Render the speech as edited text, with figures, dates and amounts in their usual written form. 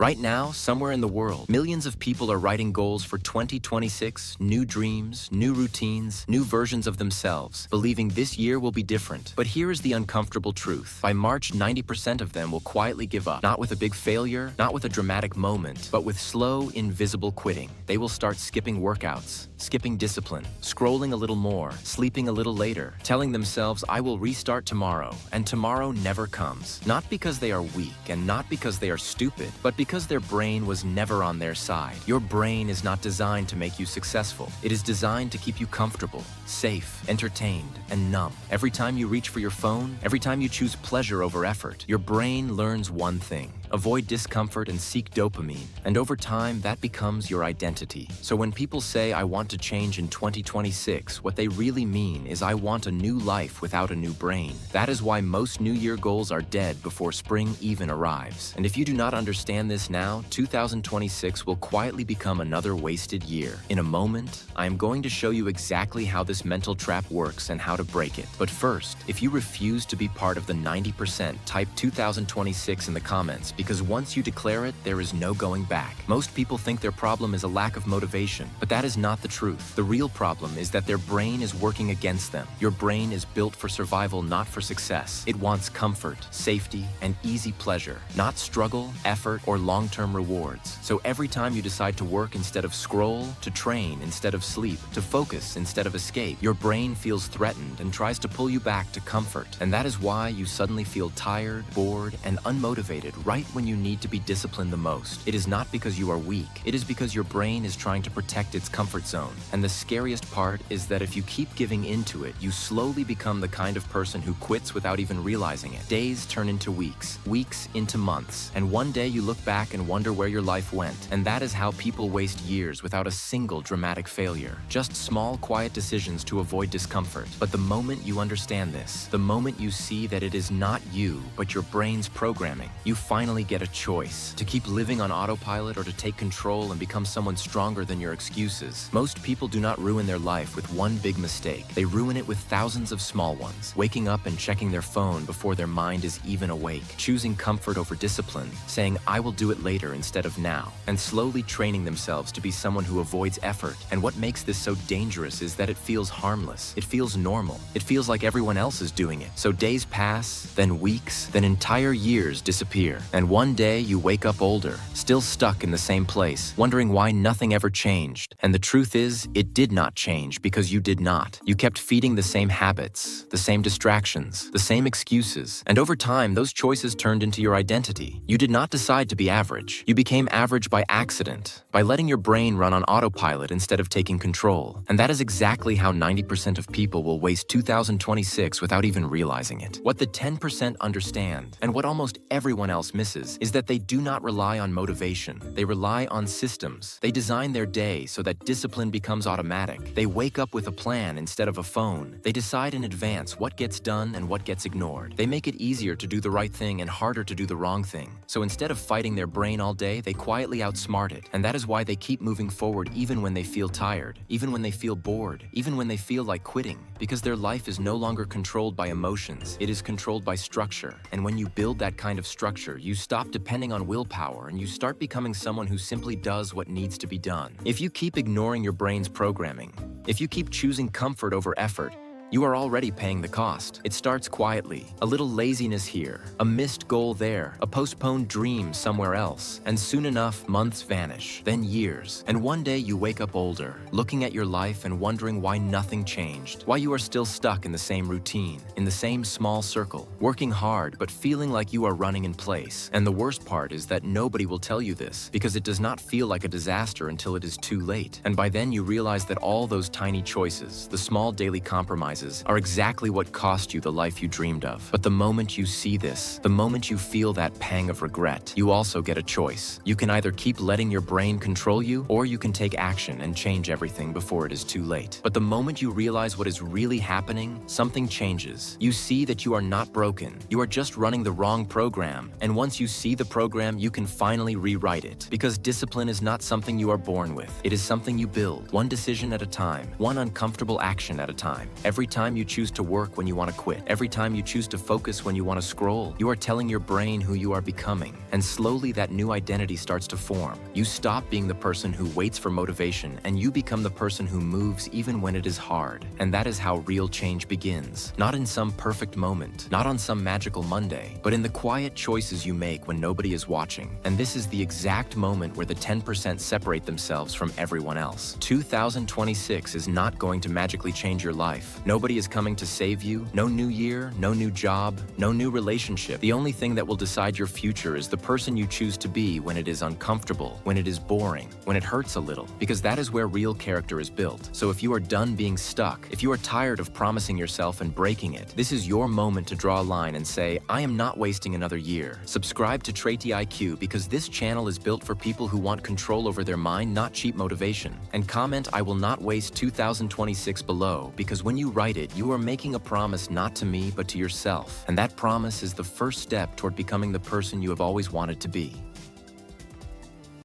Right now, somewhere in the world, millions of people are writing goals for 2026, new dreams, new routines, new versions of themselves, believing this year will be different. But here is the uncomfortable truth. By March, 90% of them will quietly give up, not with a big failure, not with a dramatic moment, but with slow, invisible quitting. They will start skipping workouts, skipping discipline, scrolling a little more, sleeping a little later, telling themselves, I will restart tomorrow, and tomorrow never comes. Not because they are weak and not because they are stupid, but because their brain was never on their side. Your brain is not designed to make you successful. It is designed to keep you comfortable, safe, entertained, and numb. Every time you reach for your phone, every time you choose pleasure over effort, your brain learns one thing: avoid discomfort and seek dopamine. And over time, that becomes your identity. So when people say, I want to change in 2026, what they really mean is, I want a new life without a new brain. That is why most New Year goals are dead before spring even arrives. And if you do not understand this now, 2026 will quietly become another wasted year. In a moment, I am going to show you exactly how this mental trap works and how to break it. But first, if you refuse to be part of the 90%, type 2026 in the comments, because once you declare it, there is no going back. Most people think their problem is a lack of motivation, but that is not the truth. The real problem is that their brain is working against them. Your brain is built for survival, not for success. It wants comfort, safety, and easy pleasure, not struggle, effort, or long-term rewards. So every time you decide to work instead of scroll, to train instead of sleep, to focus instead of escape, your brain feels threatened and tries to pull you back to comfort. And that is why you suddenly feel tired, bored, and unmotivated right when you need to be disciplined the most. It is not because you are weak. It is because your brain is trying to protect its comfort zone. And the scariest part is that if you keep giving into it, you slowly become the kind of person who quits without even realizing it. Days turn into weeks, weeks into months, and one day you look back and wonder where your life went. And that is how people waste years without a single dramatic failure. Just small, quiet decisions to avoid discomfort. But the moment you understand this, the moment you see that it is not you, but your brain's programming, you finally get a choice: to keep living on autopilot or to take control and become someone stronger than your excuses. Most people do not ruin their life with one big mistake. They ruin it with thousands of small ones. Waking up and checking their phone before their mind is even awake. Choosing comfort over discipline. Saying, I will do it later instead of now. And slowly training themselves to be someone who avoids effort. And what makes this so dangerous is that it feels harmless. It feels normal. It feels like everyone else is doing it. So days pass, then weeks, then entire years disappear. And one day you wake up older, still stuck in the same place, wondering why nothing ever changed. And the truth is, it did not change because you did not. You kept feeding the same habits, the same distractions, the same excuses. And over time, those choices turned into your identity. You did not decide to be average. You became average by accident, by letting your brain run on autopilot instead of taking control. And that is exactly how 90% of people will waste 2026 without even realizing it. What the 10% understand, and what almost everyone else misses, is that they do not rely on motivation. They rely on systems. They design their day so that discipline becomes automatic. They wake up with a plan instead of a phone. They decide in advance what gets done and what gets ignored. They make it easier to do the right thing and harder to do the wrong thing. So instead of fighting their brain all day, they quietly outsmart it. And that is why they keep moving forward even when they feel tired, even when they feel bored, even when they feel like quitting. Because their life is no longer controlled by emotions. It is controlled by structure. And when you build that kind of structure, you stop depending on willpower and you start becoming someone who simply does what needs to be done. If you keep ignoring your brain's programming, if you keep choosing comfort over effort, you are already paying the cost. It starts quietly. A little laziness here, a missed goal there, a postponed dream somewhere else. And soon enough, months vanish, then years. And one day you wake up older, looking at your life and wondering why nothing changed, why you are still stuck in the same routine, in the same small circle, working hard but feeling like you are running in place. And the worst part is that nobody will tell you this, because it does not feel like a disaster until it is too late. And by then you realize that all those tiny choices, the small daily compromises, are exactly what cost you the life you dreamed of. But the moment you see this, the moment you feel that pang of regret, you also get a choice. You can either keep letting your brain control you, or you can take action and change everything before it is too late. But the moment you realize what is really happening, something changes. You see that you are not broken. You are just running the wrong program. And once you see the program, you can finally rewrite it. Because discipline is not something you are born with. It is something you build, one decision at a time, one uncomfortable action at a time. Every time you choose to work when you want to quit, every time you choose to focus when you want to scroll, you are telling your brain who you are becoming. And slowly that new identity starts to form. You stop being the person who waits for motivation, and you become the person who moves even when it is hard. And that is how real change begins. Not in some perfect moment, not on some magical Monday, but in the quiet choices you make when nobody is watching. And this is the exact moment where the 10% separate themselves from everyone else. 2026 is not going to magically change your life. Nobody is coming to save you. No new year, no new job, no new relationship. The only thing that will decide your future is the person you choose to be when it is uncomfortable, when it is boring, when it hurts a little, because that is where real character is built. So if you are done being stuck, if you are tired of promising yourself and breaking it, this is your moment to draw a line and say, I am not wasting another year. Subscribe to TraitIQ because this channel is built for people who want control over their mind, not cheap motivation. And comment, I will not waste 2026 below, because when you write it, you are making a promise not to me, but to yourself. And that promise is the first step toward becoming the person you have always wanted to be.